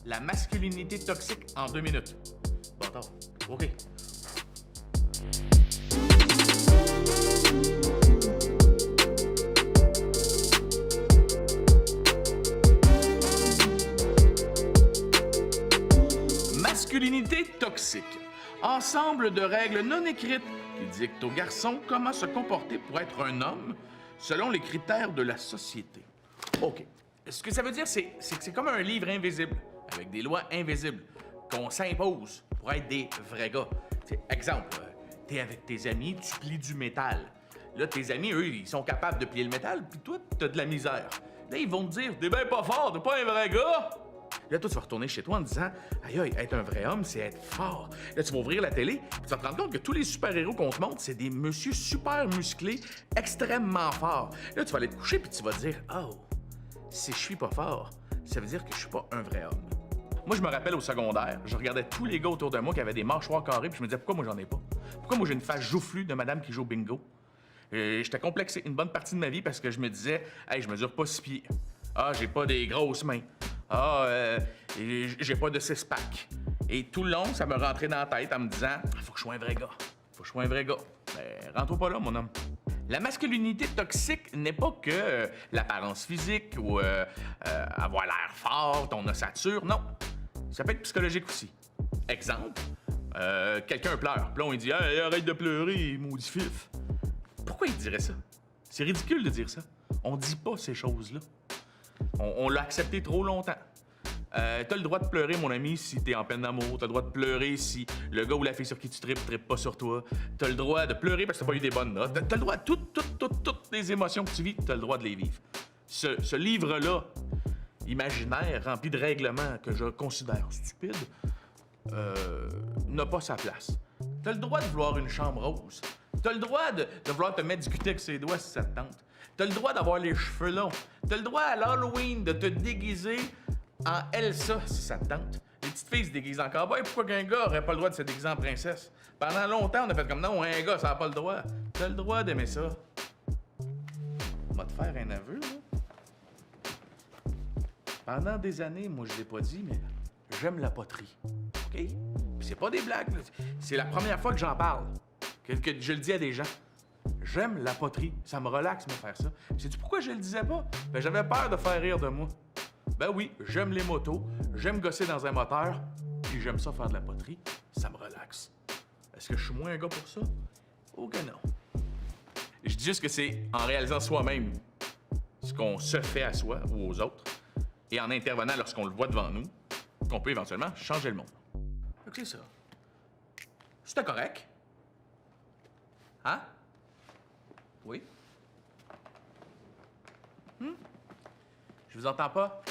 La masculinité toxique en 2 minutes. Bâtard. OK. Masculinité toxique. Ensemble de règles non écrites qui dictent aux garçons comment se comporter pour être un homme selon les critères de la société. OK. Ce que ça veut dire, c'est que c'est comme un livre invisible, avec des lois invisibles, qu'on s'impose pour être des vrais gars. T'sais, exemple, t'es avec tes amis, tu plies du métal. Là, tes amis, eux, ils sont capables de plier le métal, puis toi, t'as de la misère. Là, ils vont te dire, t'es ben pas fort, t'es pas un vrai gars. Là, toi, tu vas retourner chez toi en disant, aïe, aïe, être un vrai homme, c'est être fort. Là, tu vas ouvrir la télé, puis tu vas te rendre compte que tous les super-héros qu'on te montre, c'est des messieurs super musclés, extrêmement forts. Là, tu vas aller te coucher, puis tu vas te dire, oh, si je suis pas fort, ça veut dire que je suis pas un vrai homme. Moi, je me rappelle au secondaire, je regardais tous les gars autour de moi qui avaient des mâchoires carrées, puis je me disais, pourquoi moi j'en ai pas? Pourquoi moi j'ai une face joufflue de madame qui joue au bingo? J'étais complexé une bonne partie de ma vie parce que je me disais, hey, je mesure pas 6 pieds. Ah, j'ai pas des grosses mains. Ah, j'ai pas de six-pack. Et tout le long, ça me rentrait dans la tête en me disant, faut que je sois un vrai gars. Faut que je sois un vrai gars. Ben, rentre pas là, mon homme. La masculinité toxique n'est pas que l'apparence physique ou avoir l'air fort, ton ossature. Non. Ça peut être psychologique aussi. Exemple, quelqu'un pleure. Puis là, on lui dit, hey, arrête de pleurer, maudit fif. Pourquoi il dirait ça? C'est ridicule de dire ça. On dit pas ces choses-là. On l'a accepté trop longtemps. T'as le droit de pleurer, mon ami, si t'es en peine d'amour. T'as le droit de pleurer si le gars ou la fille sur qui tu trippes pas sur toi. T'as le droit de pleurer parce que t'as pas eu des bonnes notes. T'as le droit de toutes les émotions que tu vis, t'as le droit de les vivre. Ce livre-là, imaginaire, rempli de règlements que je considère stupides, n'a pas sa place. T'as le droit de vouloir une chambre rose. T'as le droit de vouloir te mettre du cul avec ses doigts si ça te tente. T'as le droit d'avoir les cheveux longs. T'as le droit à l'Halloween de te déguiser en Elsa si ça te tente. Les petites filles se déguisent en cowboy. Pourquoi qu'un gars aurait pas le droit de se déguiser en princesse? Pendant longtemps, on a fait comme non, un gars, ça n'a pas le droit. T'as le droit d'aimer ça. On va te faire un aveu, là. Pendant des années, moi, je l'ai pas dit, mais j'aime la poterie. OK? Puis c'est pas des blagues, là. C'est la première fois que j'en parle. Que je le dis à des gens. J'aime la poterie. Ça me relaxe, me faire ça. Sais-tu pourquoi je le disais pas? Ben, j'avais peur de faire rire de moi. Ben oui, j'aime les motos, j'aime gosser dans un moteur, puis j'aime ça faire de la poterie. Ça me relaxe. Est-ce que je suis moins un gars pour ça? Oh que non. Je dis juste que c'est en réalisant soi-même ce qu'on se fait à soi ou aux autres, et en intervenant lorsqu'on le voit devant nous, qu'on peut éventuellement changer le monde. Fait que c'est ça. C'était correct? Hein? Oui? Je vous entends pas?